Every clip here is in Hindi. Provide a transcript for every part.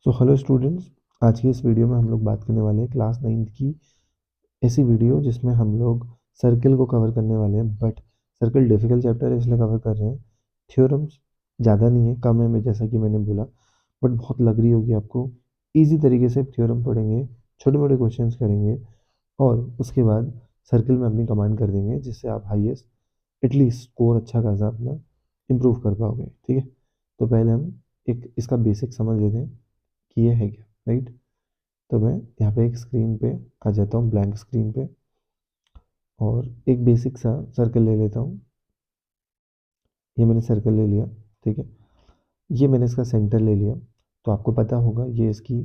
सो हेलो स्टूडेंट्स, आज की इस वीडियो में हम लोग बात करने वाले हैं क्लास 9th की ऐसी वीडियो जिसमें हम लोग सर्किल को कवर करने वाले हैं। बट सर्किल डिफिकल्ट चैप्टर है इसलिए कवर कर रहे हैं। थ्योरम्स ज़्यादा नहीं है, कम है में जैसा कि मैंने बोला, बट बहुत लग रही होगी आपको। ईजी तरीके से थ्योरम पढ़ेंगे, छोटे मोटे क्वेश्चंस करेंगे और उसके बाद सर्किल में अपनी कमांड कर देंगे जिससे आप हाईएस्ट एटलीस्ट स्कोर अच्छा खासा अपना इम्प्रूव कर पाओगे। ठीक है, तो पहले हम एक इसका बेसिक समझ लेते हैं कि ये है क्या, राइट। तो मैं यहाँ पे एक स्क्रीन पे आ जाता हूँ, ब्लैंक स्क्रीन पे, और एक बेसिक सा सर्कल ले लेता हूँ। ये मैंने सर्कल ले लिया, ठीक है। ये मैंने इसका सेंटर ले लिया, तो आपको पता होगा ये इसकी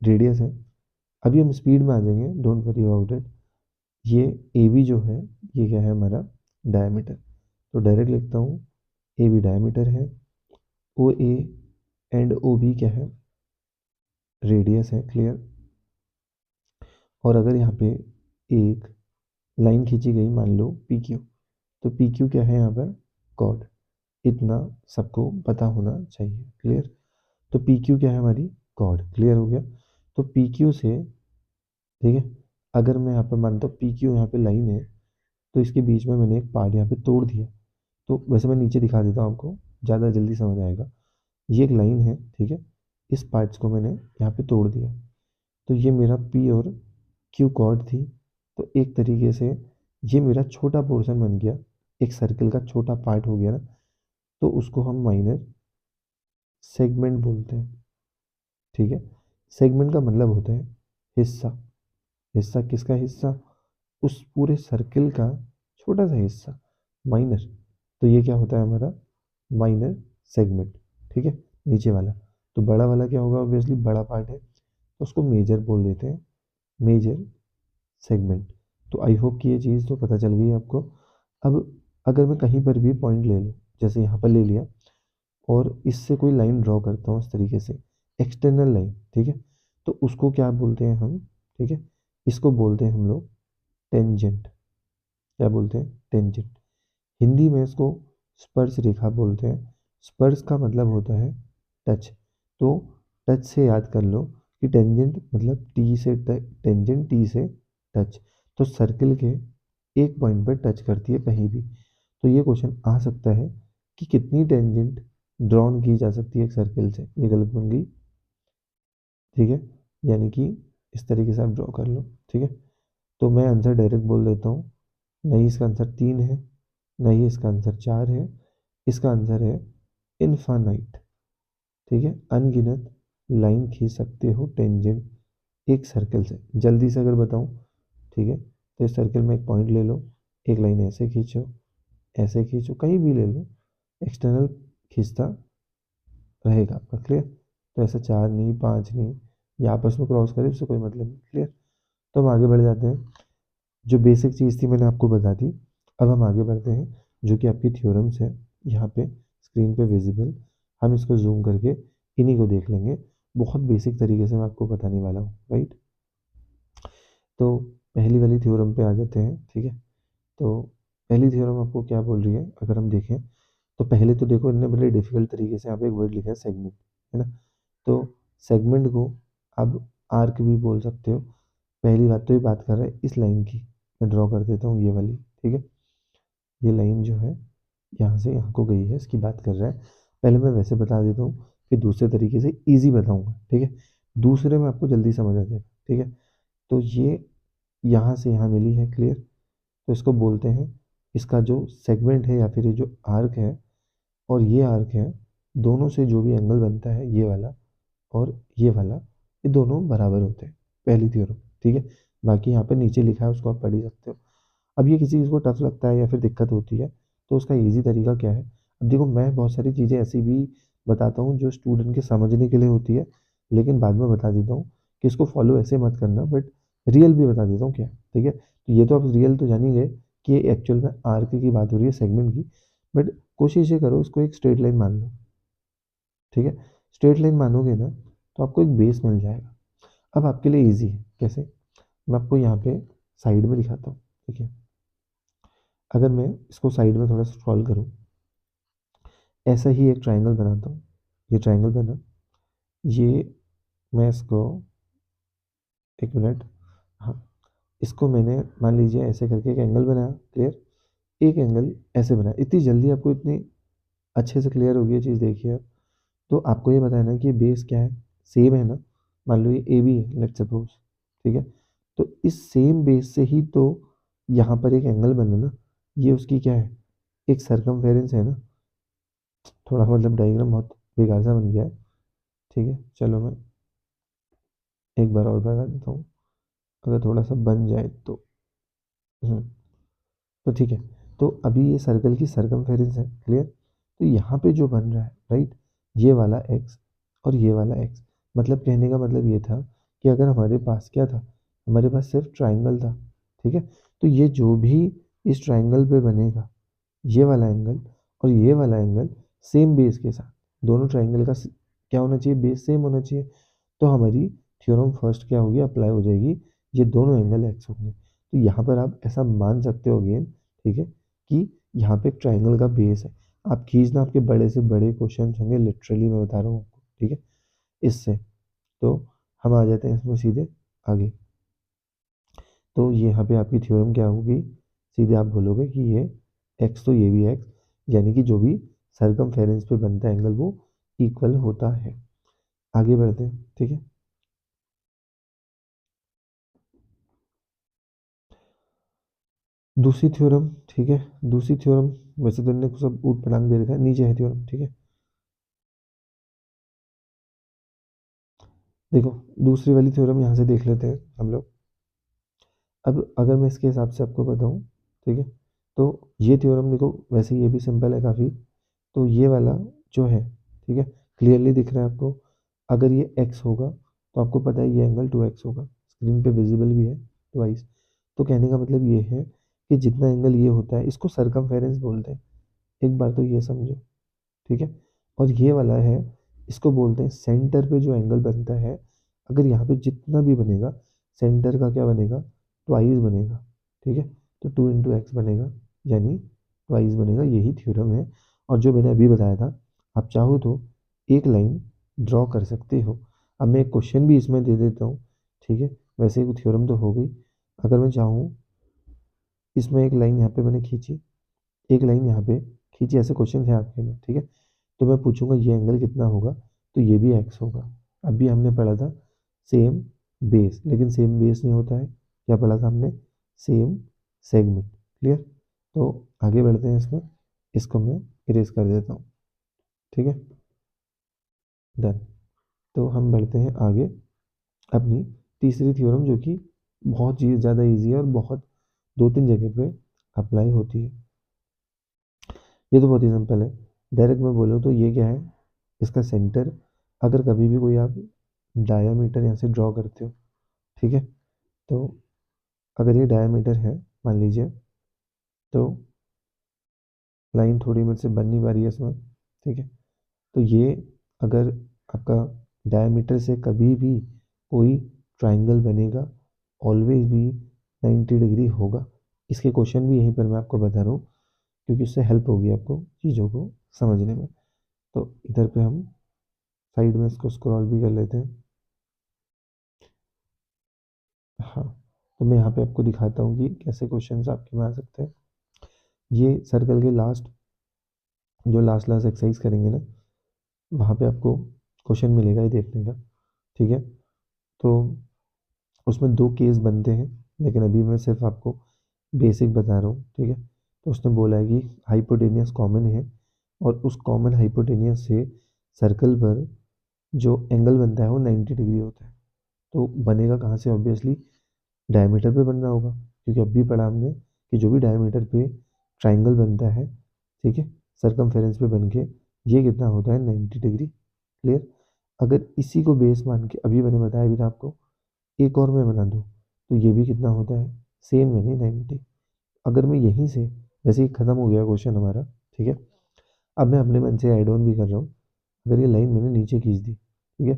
रेडियस है। अभी हम स्पीड में आ जाएंगे, डोंट वरी अबाउट इट। ये ए बी जो है, ये क्या है हमारा डायमीटर। तो डायरेक्ट लिखता हूँ, ए बी डायमीटर है, ओ ए एंड ओ बी क्या है, रेडियस है। क्लियर। और अगर यहाँ पे एक लाइन खींची गई, मान लो पी क्यू, तो पी क्यू क्या है यहाँ पर, कॉर्ड। इतना सबको पता होना चाहिए। क्लियर। तो पी क्यू क्या है हमारी, कॉर्ड। क्लियर हो गया। तो पी क्यू से, ठीक है, अगर मैं यहाँ पे मानता हूँ पी क्यू यहाँ पे लाइन है, तो इसके बीच में मैंने एक पार्ट यहाँ पे तोड़ दिया। तो वैसे मैं नीचे दिखा देता हूँ आपको, ज़्यादा जल्दी समझ आएगा। ये एक लाइन है, ठीक है, इस पार्ट्स को मैंने यहाँ पे तोड़ दिया। तो ये मेरा पी और क्यू कॉर्ड थी। तो एक तरीके से ये मेरा छोटा पोर्शन बन गया, एक सर्कल का छोटा पार्ट हो गया ना। तो उसको हम माइनर सेगमेंट बोलते हैं। ठीक है, सेगमेंट का मतलब होता है हिस्सा। हिस्सा किसका हिस्सा, उस पूरे सर्कल का छोटा सा हिस्सा, माइनर। तो ये क्या होता है हमारा माइनर सेगमेंट। ठीक है, नीचे वाला। तो बड़ा वाला क्या होगा, ऑब्वियसली बड़ा पार्ट है, तो उसको मेजर बोल देते हैं, मेजर सेगमेंट। तो आई होप कि ये चीज़ तो पता चल गई आपको। अब अगर मैं कहीं पर भी पॉइंट ले लूँ, जैसे यहाँ पर ले लिया, और इससे कोई लाइन ड्रॉ करता हूँ इस तरीके से, एक्सटर्नल लाइन, ठीक है, तो उसको क्या बोलते हैं हम, ठीक है, इसको बोलते हैं हम लोग टेंजेंट। क्या बोलते हैं, टेंजेंट। हिंदी में इसको स्पर्श रेखा बोलते हैं। स्पर्श का मतलब होता है टच। तो टच से याद कर लो कि टेंजेंट मतलब टी से, टेंजेंट टी से टच। तो सर्किल के एक पॉइंट पर टच करती है कहीं भी। तो ये क्वेश्चन आ सकता है कि कितनी टेंजेंट ड्रॉन की जा सकती है एक सर्किल से। ये गलत बन गई, ठीक है, यानी कि इस तरीके से आप ड्रॉ कर लो। ठीक है, तो मैं आंसर डायरेक्ट बोल देता हूँ, नहीं इसका आंसर 3 है, नहीं इसका आंसर 4 है, इसका आंसर है इनफाइनाइट। ठीक है, अनगिनत लाइन खींच सकते हो टेंजेंट एक सर्कल से। जल्दी से अगर बताऊं, ठीक है, तो इस सर्कल में एक पॉइंट ले लो, एक लाइन ऐसे खींचो, ऐसे खींचो, कहीं भी ले लो, एक्सटर्नल खींचता रहेगा आपका। क्लियर। तो ऐसा 4 नहीं, 5 नहीं, ये आपस में क्रॉस करे उससे कोई मतलब नहीं। क्लियर। तो हम आगे बढ़ जाते हैं। जो बेसिक चीज़ थी मैंने आपको बता दी। अब हम आगे बढ़ते हैं, जो कि आपकी थ्योरम्स है यहाँ पे स्क्रीन पे विजिबल। हम इसको जूम करके इन्हीं को देख लेंगे। बहुत बेसिक तरीके से मैं आपको बताने वाला हूँ, राइट। तो पहली वाली थ्योरम पे आ जाते हैं, ठीक है। तो पहली थ्योरम आपको क्या बोल रही है, अगर हम देखें तो पहले तो देखो इन्होंने बड़े डिफिकल्ट तरीके से यहाँ पे एक वर्ड लिखा है, सेगमेंट, है ना। तो सेगमेंट को आप आर्क भी बोल सकते हो। पहली बात तो ये बात कर रहा है इस लाइन की, मैं ड्रॉ कर देता हूँ ये वाली, ठीक है। ये लाइन जो है यहाँ से यहाँ को गई है, इसकी बात कर रहा है। पहले मैं वैसे बता देता हूँ, फिर दूसरे तरीके से इजी बताऊँगा, ठीक है। दूसरे में आपको जल्दी समझ आ जाएगा, ठीक है। तो ये यहाँ से यहाँ मिली है, क्लियर। तो इसको बोलते हैं, इसका जो सेगमेंट है या फिर ये जो आर्क है और ये आर्क है, दोनों से जो भी एंगल बनता है, ये वाला और ये वाला, ये दोनों बराबर होते हैं। पहली थ्योरम, ठीक है। बाकी यहाँ पर नीचे लिखा है, उसको आप पढ़ ही सकते हो। अब ये किसी चीज़ को टफ लगता है या फिर दिक्कत होती है, तो उसका इजी तरीका क्या है। अब देखो मैं बहुत सारी चीज़ें ऐसी भी बताता हूँ जो स्टूडेंट के समझने के लिए होती है, लेकिन बाद में बता देता हूँ कि इसको फॉलो ऐसे मत करना, बट रियल भी बता देता हूँ क्या, ठीक है। तो ये तो आप रियल तो जान ही गए कि ये एक्चुअल में आर्क की बात हो रही है, सेगमेंट की। बट कोशिश ये करो इसको एक स्ट्रेट लाइन मान लो, ठीक है। स्ट्रेट लाइन मानोगे ना, तो आपको एक बेस मिल जाएगा। अब आपके लिए ईजी है, कैसे, मैं आपको यहाँ पे साइड में दिखाता हूँ, ठीक है। अगर मैं इसको साइड में थोड़ा स्क्रॉल करूँ, ऐसा ही एक ट्रायंगल बनाता हूँ। ये ट्रायंगल बना, ये मैं इसको, एक मिनट, हाँ, इसको मैंने मान लीजिए ऐसे करके एक एंगल बनाया, क्लियर, एक एंगल ऐसे बनाया। इतनी जल्दी आपको इतनी अच्छे से क्लियर होगी ये चीज़, देखिए आप। तो आपको ये बताना है कि बेस क्या है, सेम है ना। मान लो ये ए बी है, लेट्स सपोज, ठीक है। तो इस सेम बेस से ही तो यहाँ पर एक एंगल बना ना, ये उसकी क्या है, एक सरकमफेरेंस है ना। थोड़ा मतलब डायग्राम बहुत बेकार सा बन गया है, ठीक है। चलो मैं एक बार और बना देता हूँ, अगर थोड़ा सा बन जाए तो। हम्म, तो ठीक है। तो अभी ये सर्कल की सरकमफेरेंस है, क्लियर। तो यहाँ पे जो बन रहा है, राइट, ये वाला एक्स और ये वाला एक्स, मतलब कहने का मतलब ये था कि अगर हमारे पास क्या था, हमारे पास सिर्फ ट्राइंगल था, ठीक है। तो ये जो भी इस ट्राइंगल पे बनेगा, ये वाला एंगल और ये वाला एंगल सेम बेस के साथ, दोनों ट्राइंगल का क्या होना चाहिए, बेस सेम होना चाहिए। तो हमारी थ्योरम फर्स्ट क्या होगी, अप्लाई हो जाएगी, ये दोनों एंगल एक्स होंगे। तो यहाँ पर आप ऐसा मान सकते हो अगेन, ठीक है, कि यहाँ पे एक ट्राइंगल का बेस है। आप खींचना, आपके बड़े से बड़े क्वेश्चन होंगे, लिटरली मैं बता रहा हूँ आपको, ठीक है, इससे। तो हम आ जाते हैं इसमें सीधे आगे। तो ये यहाँ पे आपकी थ्योरम क्या होगी, सीधे आप बोलोगे कि ये एक्स, तो ये भी एक्स, यानी कि जो भी सरकमफेरेंस पे बनता है एंगल वो इक्वल होता है। आगे बढ़ते हैं, ठीक है। दूसरी थ्योरम, ठीक है, दूसरी थ्योरम, वैसे तो इनने सब ऊट पटांग दे रखा है, नीचे है थ्योरम, ठीक है। देखो, दूसरी वाली थ्योरम यहाँ से देख लेते हैं हम लोग। अब अगर मैं इसके हिसाब से आपको बताऊँ, ठीक है, तो ये थ्योरम देखो, वैसे ये भी सिंपल है काफ़ी। तो ये वाला जो है, ठीक है, क्लियरली दिख रहा है आपको। अगर ये x होगा तो आपको पता है ये एंगल 2x होगा, स्क्रीन पे विजिबल भी है ट्वाइस। तो कहने का मतलब ये है कि जितना एंगल ये होता है इसको सरकमफेरेंस बोलते हैं, एक बार तो ये समझो, ठीक है। और ये वाला है, इसको बोलते हैं सेंटर पे जो एंगल बनता है। अगर यहाँ पे जितना भी बनेगा, सेंटर का क्या बनेगा, ट्वाइस बनेगा, ठीक है। तो 2 × x बनेगा, यानी ट्वाइस बनेगा, यही थ्योरम है। और जो मैंने अभी बताया था, आप चाहो तो एक लाइन ड्रॉ कर सकते हो। अब मैं एक क्वेश्चन भी इसमें दे देता हूँ, ठीक है। वैसे एक थ्योरम तो हो गई, अगर मैं चाहूँ इसमें एक लाइन यहाँ पे मैंने खींची, एक लाइन यहाँ पे खींची, ऐसे क्वेश्चन है आपके में, ठीक है। तो मैं पूछूंगा ये एंगल कितना होगा, तो ये भी एक्स होगा। अभी हमने पढ़ा था सेम बेस, लेकिन सेम बेस नहीं होता है, क्या पढ़ा था हमने, सेम सेगमेंट, क्लियर। तो आगे बढ़ते हैं इसमें, इसको मैं इरेज कर देता हूँ, ठीक है, डन। तो हम बढ़ते हैं आगे अपनी तीसरी थ्योरम, जो कि बहुत चीज़ ज़्यादा ईजी है और बहुत 2-3 जगह पे अप्लाई होती है। ये तो बहुत ही सिंपल है, डायरेक्ट मैं बोलूँ तो ये क्या है, इसका सेंटर, अगर कभी भी कोई आप डायामीटर यहाँ से ड्रॉ करते हो, ठीक है, तो अगर ये डायामीटर है मान लीजिए, तो लाइन थोड़ी मेरे से बन नहीं पा रही है इसमें, ठीक है। तो ये अगर आपका डायमीटर से कभी भी कोई ट्राइंगल बनेगा, ऑलवेज भी 90 डिग्री होगा। इसके क्वेश्चन भी यहीं पर मैं आपको बता रहा हूँ, क्योंकि उससे हेल्प होगी आपको चीज़ों को समझने में। तो इधर पे हम साइड में इसको स्क्रॉल भी कर लेते हैं। हाँ, तो मैं यहाँ पे आपको दिखाता हूँ कि कैसे क्वेश्चंस आपके में आ सकते हैं। ये सर्कल के लास्ट, जो लास्ट लास्ट एक्सरसाइज करेंगे ना, वहाँ पे आपको क्वेश्चन मिलेगा ये देखने का, ठीक है। तो उसमें 2 केस बनते हैं, लेकिन अभी मैं सिर्फ आपको बेसिक बता रहा हूँ, ठीक है। तो उसने बोला है कि हाइपोटेनियस कॉमन है, और उस कॉमन हाइपोटेनियस से सर्कल पर जो एंगल बनता है वो 90 डिग्री होता है। तो बनेगा कहाँ से, ऑब्वियसली डायमीटर पे बनना होगा, क्योंकि अभी पढ़ा हमने कि जो भी डायमीटर पे ट्राइंगल बनता है, ठीक है, सरकमफेरेंस पे बन के, ये कितना होता है, 90 डिग्री, क्लियर। अगर इसी को बेस मान के, अभी मैंने बताया भी था आपको, एक और मैं बना दूँ, तो ये भी कितना होता है, सेम यानी 90। अगर मैं यहीं से, वैसे ही ख़त्म हो गया क्वेश्चन हमारा, ठीक है। अब मैं अपने मन से ऐड ऑन भी कर रहा हूँ। अगर ये लाइन मैंने नीचे खींच दी, ठीक है,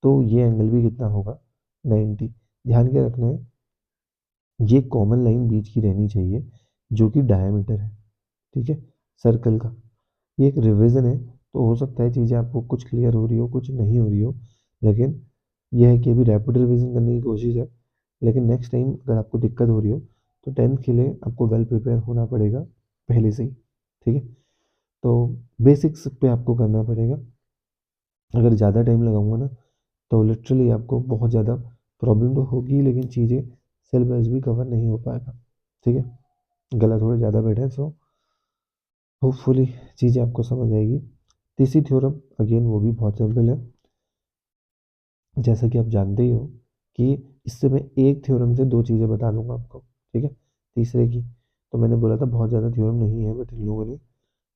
तो ये एंगल भी कितना होगा, 90। ध्यान के रखना है, ये कॉमन लाइन बीच की रहनी चाहिए, जो कि डायमीटर है, ठीक है, सर्कल का। ये एक रिवीजन है, तो हो सकता है चीज़ें आपको कुछ क्लियर हो रही हो, कुछ नहीं हो रही हो, लेकिन यह है कि अभी रैपिड रिवीजन करने की कोशिश है, लेकिन नेक्स्ट टाइम अगर आपको दिक्कत हो रही हो तो 10th के लिए आपको वेल प्रिपेयर होना पड़ेगा पहले से ही, ठीक है। तो बेसिक्स पे आपको करना पड़ेगा। अगर ज़्यादा टाइम लगाऊंगा ना तो लिटरली आपको बहुत ज़्यादा प्रॉब्लम तो होगी, लेकिन चीज़ें सिलेबस भी कवर नहीं हो पाएगा, ठीक है। गला थोड़ा ज़्यादा बैठा है, सो होपफुली चीज़ें आपको समझ आएगी। तीसरी थ्योरम अगेन वो भी बहुत सिंपल है, जैसा कि आप जानते ही हो कि इससे मैं एक थ्योरम से दो चीज़ें बता दूंगा आपको, ठीक है। तीसरे की तो मैंने बोला था बहुत ज़्यादा थ्योरम नहीं है, बट इन लोगों ने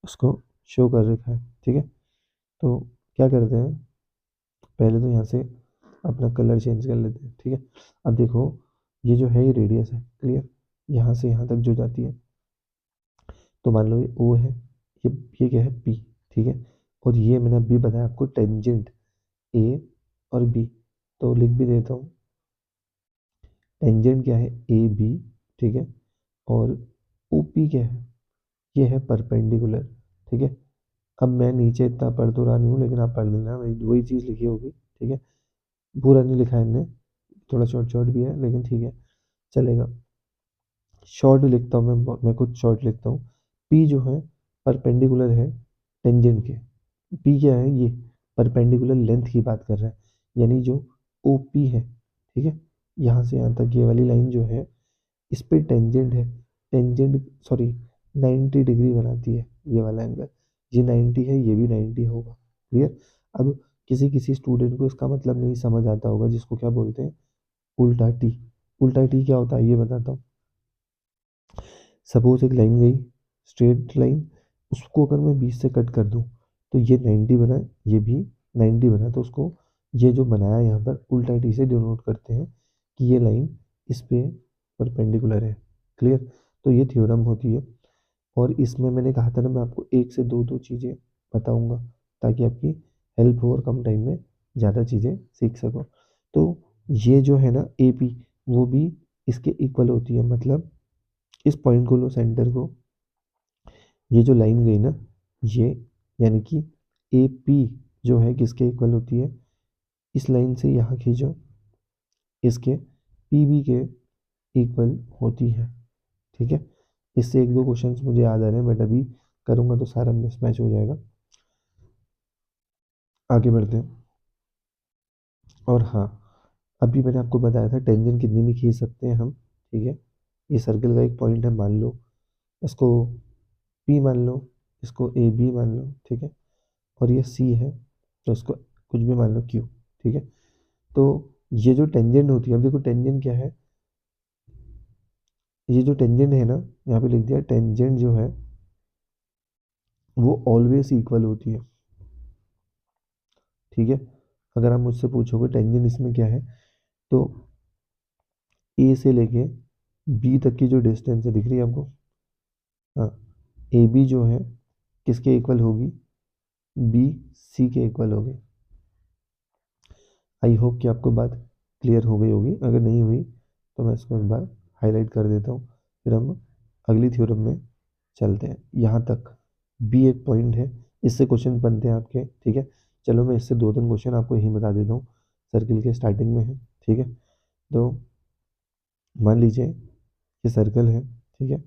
उसको शो कर रखा है, ठीक है। तो क्या करते हैं, पहले तो यहाँ से अपना कलर चेंज कर लेते हैं, ठीक है। अब देखो ये जो है ये रेडियस है, क्लियर, यहाँ से यहाँ तक जो जाती है, तो मान लो ये ओ है, ये क्या है पी, ठीक है। और ये मैंने अभी बताया आपको टेंजेंट ए और बी, तो लिख भी देता हूँ। टेंजेंट क्या है, ए बी, ठीक है। और ओ पी क्या है, ये है परपेंडिकुलर, ठीक है। अब मैं नीचे इतना पढ़ तो रहा नहीं हूँ, लेकिन आप पढ़ लेना, वही चीज़ लिखी होगी, ठीक है। पूरा नहीं लिखा है इनने, थोड़ा शॉर्ट शॉर्ट भी है, लेकिन ठीक है चलेगा। शॉर्ट लिखता हूँ मैं कुछ शॉर्ट लिखता हूँ। पी जो है परपेंडिकुलर है टेंजेंट के। पी क्या है, ये परपेंडिकुलर लेंथ की बात कर रहा है, यानी जो ओ पी है, ठीक है। यहाँ से यहाँ तक ये वाली लाइन जो है इस पे टेंजेंट है, टेंजेंट सॉरी 90 डिग्री बनाती है ये वाला एंगल, ये 90 है, ये भी 90 होगा, क्लियर। अब किसी किसी स्टूडेंट को इसका मतलब नहीं समझ आता होगा, जिसको क्या बोलते हैं उल्टा टी। उल्टा टी क्या होता है ये बताता हूँ। सपोज एक लाइन गई स्ट्रेट लाइन, उसको अगर मैं 20 से कट कर दूं तो ये 90 बना, ये भी 90 बना, तो उसको ये जो बनाया यहाँ पर उल्टा टी से डिनोट करते हैं कि ये लाइन इस पे परपेंडिकुलर है, क्लियर। तो ये थ्योरम होती है, और इसमें मैंने कहा था ना मैं आपको एक से दो दो चीज़ें बताऊंगा ताकि आपकी हेल्प हो और कम टाइम में ज़्यादा चीज़ें सीख सको। तो ये जो है ना ए पी, वो भी इसके इक्वल होती है, मतलब इस पॉइंट को लो सेंटर को, ये जो लाइन गई ना ये, यानी कि ए पी जो है किसके इक्वल होती है, इस लाइन से यहाँ खींचो, इसके पी बी के इक्वल होती है, ठीक है। इससे एक दो क्वेश्चंस मुझे याद आ रहे हैं, बट अभी करूँगा तो सारा मिसमैच हो जाएगा। आगे बढ़ते हैं। और हाँ, अभी मैंने आपको बताया था टेंजेंट कितनी भी खींच सकते हैं हम, ठीक है। ये सर्कल का एक पॉइंट है, मान लो इसको पी मान लो, इसको ए बी मान लो, ठीक है। और ये सी है तो इसको कुछ भी मान लो क्यू, ठीक है। तो ये जो टेंजेंट होती है, अब देखो टेंजेंट क्या है, ये जो टेंजेंट है ना, यहाँ पे लिख दिया टेंजेंट जो है वो ऑलवेज इक्वल होती है, ठीक है। अगर आप मुझसे पूछोगे टेंजेंट इसमें क्या है, तो ए से लेके बी तक की जो डिस्टेंस है दिख रही है आपको, हाँ, ए बी जो है किसके इक्वल होगी, बी सी के इक्वल होगी। आई होप कि आपको बात क्लियर हो गई होगी, अगर नहीं हुई तो मैं इसको एक बार हाईलाइट कर देता हूँ, फिर हम अगली थ्योरम में चलते हैं। यहाँ तक बी एक पॉइंट है, इससे क्वेश्चन बनते हैं आपके, ठीक है। चलो मैं इससे दो तीन क्वेश्चन आपको यही बता देता हूँ, सर्किल के स्टार्टिंग में है, ठीक है। तो मान लीजिए ये सर्कल है, ठीक है।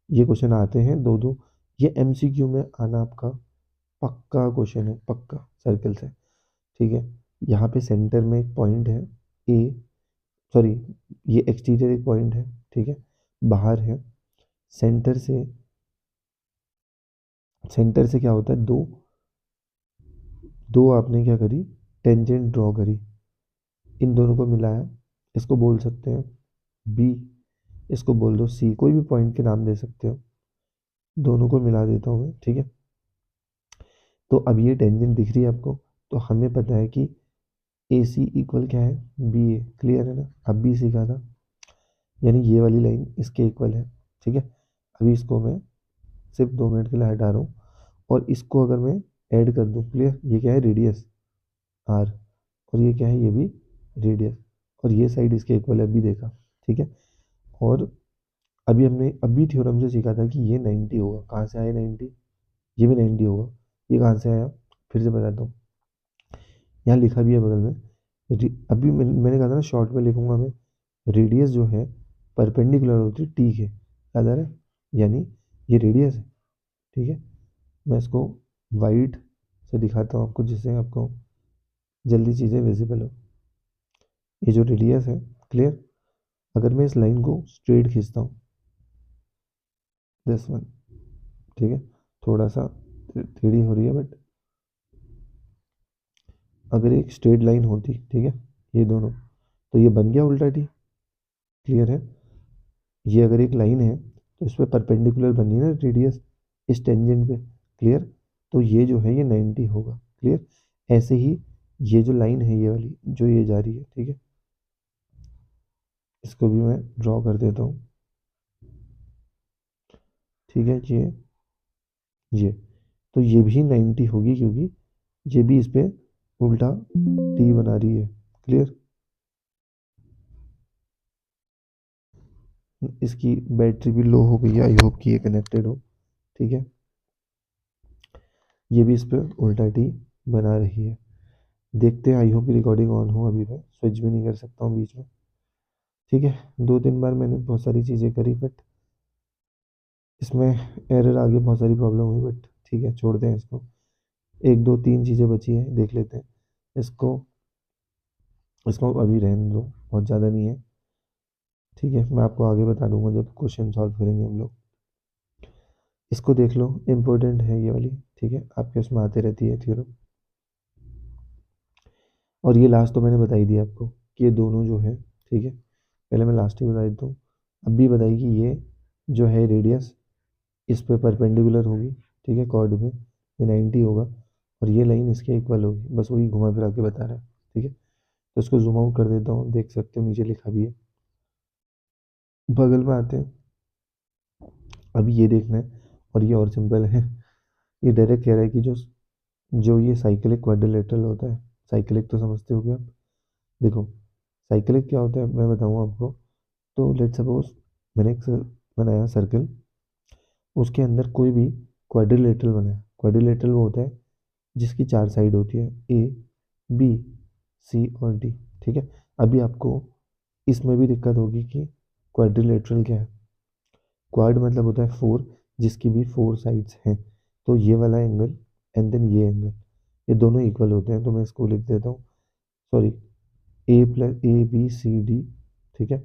ये क्वेश्चन आते हैं दो दो, ये एमसीक्यू में आना आपका पक्का क्वेश्चन है, पक्का सर्कल से, ठीक है। यहाँ पे सेंटर में एक पॉइंट है ए, सॉरी ये एक्सटीरियर एक पॉइंट है, ठीक है, बाहर है। सेंटर से, सेंटर से क्या होता है, दो दो आपने क्या करी, टेंजेंट ड्रॉ करी, इन दोनों को मिलाया, इसको बोल सकते हैं बी, इसको बोल दो सी, कोई भी पॉइंट के नाम दे सकते हो, दोनों को मिला देता हूँ मैं, ठीक है। तो अब ये टेंजेंट दिख रही है आपको, तो हमें पता है कि ए सी इक्वल क्या है, बी ए, क्लियर है ना, अब भी सीखा था, यानी ये वाली लाइन इसके इक्वल है, ठीक है। अभी इसको मैं सिर्फ 2 मिनट के लिए हटा रहा हूँ, और इसको अगर मैं ऐड कर दूँ, क्लियर, ये क्या है रेडियस आर, और ये क्या है, ये भी रेडियस, और ये साइड इसके इक्वल है, अभी देखा, ठीक है। और अभी हमने अभी थ्योरम से सीखा था कि ये 90 होगा, कहाँ से आया 90, ये भी 90 होगा, ये कहाँ से आया, फिर से बताता हूँ, यहाँ लिखा भी है बगल में अभी मैंने कहा था ना शॉर्ट में लिखूंगा मैं, रेडियस जो है परपेंडिकुलर होती है टी के, याद आ रहा है, यानी ये रेडियस है, ठीक है। मैं इसको वाइट से दिखाता हूँ आपको, जिससे आपको जल्दी चीज़ें विजिबल हो। ये जो रेडियस है, क्लियर, अगर मैं इस लाइन को स्ट्रेट खींचता हूँ, दिस वन, ठीक है, थोड़ा सा टेढ़ी हो रही है, बट अगर एक स्ट्रेट लाइन होती, ठीक है, ये दोनों, तो ये बन गया उल्टा टी, क्लियर है। ये अगर एक लाइन है तो इस पर परपेंडिकुलर बनी है ना रेडियस, इस टेंजेंट पे, क्लियर, तो ये जो है ये 90 होगा, क्लियर। ऐसे ही ये जो लाइन है ये वाली जो ये जा रही है, ठीक है, इसको भी मैं ड्रॉ कर देता हूँ, ठीक है, ये तो ये भी 90 होगी, क्योंकि ये भी इस पे उल्टा टी बना रही है, क्लियर। इसकी बैटरी भी लो हो गई है, आई होप कि ये कनेक्टेड हो, ठीक है। ये भी इस पे उल्टा टी बना रही है। देखते हैं, आई होप रिकॉर्डिंग ऑन हो, अभी मैं स्विच भी नहीं कर सकता हूँ बीच में, ठीक है। 2-3 बार मैंने बहुत सारी चीज़ें करी, बट इसमें एरर आ गया, बहुत सारी प्रॉब्लम हुई, बट ठीक है, छोड़ते हैं इसको। 1 2 3 चीज़ें बची हैं, देख लेते हैं इसको। इसको अभी रहने दो, बहुत ज़्यादा नहीं है, ठीक है, मैं आपको आगे बता दूंगा जब क्वेश्चन सॉल्व करेंगे हम लोग। इसको देख लो, इम्पोर्टेंट है ये वाली, ठीक है, आपके उसमें आते रहती है थ्योरम। और ये लास्ट तो मैंने बता ही दिया आपको कि ये दोनों जो है, ठीक है, पहले मैं लास्ट ही बता देता हूँ। अब भी बताई कि ये जो है रेडियस इस पे परपेंडिकुलर होगी, ठीक है, कॉर्ड में ये 90 होगा, और ये लाइन इसके इक्वल होगी, बस वही घुमा फिरा के बता रहा है, ठीक है। तो इसको जूम आउट कर देता हूँ, देख सकते हो नीचे लिखा भी है। बगल में आते हैं, अभी ये देखना है, और ये और सिंपल है। ये डायरेक्ट कह रहा है कि जो जो ये साइक्लिक क्वाड्रिलेटरल होता है, साइक्लिक तो समझते हो क्या आप, देखो साइक्लिक क्या होता है मैं बताऊँ आपको। तो लेट सपोज मैंने एक बनाया सर्कल, उसके अंदर कोई भी क्वाड्रिलेटरल बनाया। क्वाड्रिलेटरल वो होता है जिसकी 4 साइड होती है, ए बी सी और डी, ठीक है। अभी आपको इसमें भी दिक्कत होगी कि क्वाड्रिलेटरल क्या है। क्वाड मतलब होता है 4, जिसकी भी 4 साइड्स हैं। तो ये वाला एंगल एंड देन ये एंगल, ये दोनों इक्वल होते हैं, तो मैं इसको लिख देता हूँ, सॉरी, A+AB CD, ठीक है।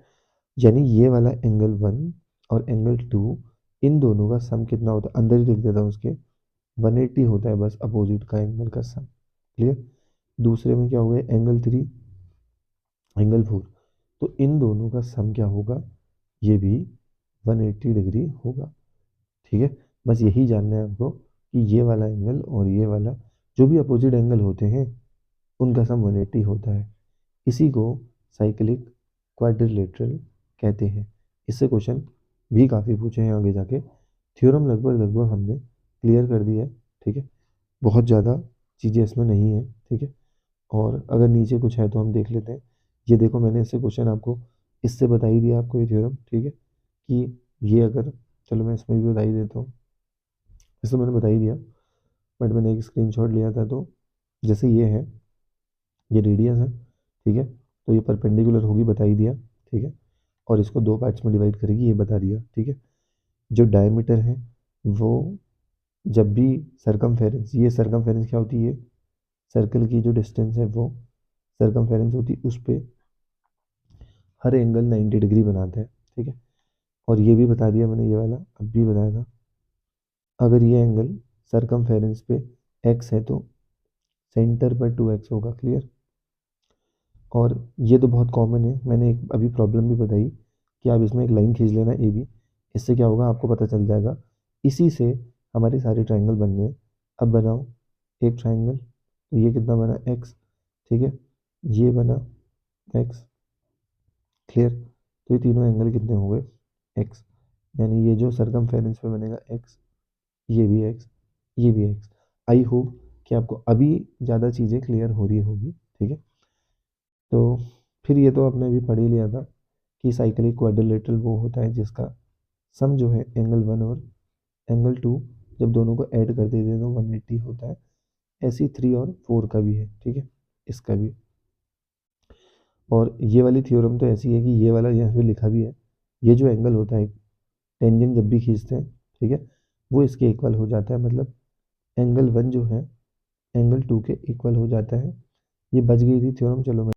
यानी ये वाला एंगल 1 और एंगल 2, इन दोनों का सम कितना होता है, अंदर ही लिख देता हूँ उसके, 180 होता है, बस अपोजिट का एंगल का सम, क्लियर। दूसरे में क्या हो गया, एंगल 3 एंगल 4, तो इन दोनों का सम क्या होगा, ये भी 180 डिग्री होगा, ठीक है। बस यही जानना है आपको कि ये वाला एंगल और ये वाला जो भी अपोजिट एंगल होते हैं उनका सम 180 होता है। इसी को साइक्लिक क्वाड्रिलेटरल कहते हैं। इससे क्वेश्चन भी काफ़ी पूछे हैं आगे जाके। थ्योरम लगभग लगभग हमने क्लियर कर दिया है, ठीक है, बहुत ज़्यादा चीज़ें इसमें नहीं है, ठीक है। और अगर नीचे कुछ है तो हम देख लेते हैं। ये देखो, मैंने इससे क्वेश्चन आपको इससे बता ही दिया आपको ये थ्योरम, ठीक है, कि ये अगर, चलो मैं इसमें भी बता ही देता हूँ, इसमें मैंने बता ही दिया, बट मैंने एक स्क्रीनशॉट लिया था। तो जैसे ये है, ये रेडियस है, ठीक है, तो ये परपेंडिकुलर होगी, बता ही दिया, ठीक है, और इसको 2 पार्ट्स में डिवाइड करेगी, ये बता दिया, ठीक है। जो डायमीटर है वो, जब भी सरकमफेरेंस, ये सरकमफेरेंस क्या होती है, सर्कल की जो डिस्टेंस है वो सरकमफेरेंस होती है, उस पे हर एंगल 90 डिग्री बनाता है, ठीक है। और ये भी बता दिया मैंने, ये वाला अब भी बताया था, अगर ये एंगल सरकमफेरेंस पे x है तो सेंटर पर 2x होगा, क्लियर। और ये तो बहुत कॉमन है, मैंने एक अभी प्रॉब्लम भी बताई कि आप इसमें एक लाइन खींच लेना ए बी, इससे क्या होगा आपको पता चल जाएगा। इसी से हमारे सारे ट्रायंगल बनने हैं। अब बनाओ एक ट्रायंगल, तो ये कितना बना एक्स, ठीक है, ये बना एक्स, क्लियर। तो ये तीनों एंगल कितने हो गए एक्स, यानी ये जो सरकमफेरेंस पे बनेगा एक्स, ये भी एक्स, ये भी एक्स। आई होप कि आपको अभी ज़्यादा चीज़ें क्लियर हो रही होगी, ठीक है। तो फिर ये तो आपने अभी पढ़ ही लिया था कि साइक्लिक क्वाड्रिलेटरल वो होता है जिसका सम जो है एंगल 1 और एंगल 2, जब दोनों को ऐड कर देते हैं तो 180 होता है। ऐसी 3 और 4 का भी है, ठीक है, इसका भी। और ये वाली थ्योरम तो ऐसी है कि ये वाला यहाँ पे लिखा भी है, ये जो एंगल होता है टेंजेंट जब भी खींचते हैं, ठीक है, वो इसके इक्वल हो जाता है, मतलब एंगल 1 जो है एंगल 2 के इक्वल हो जाता है। ये बच गई थी थ्योरम, चलो मैं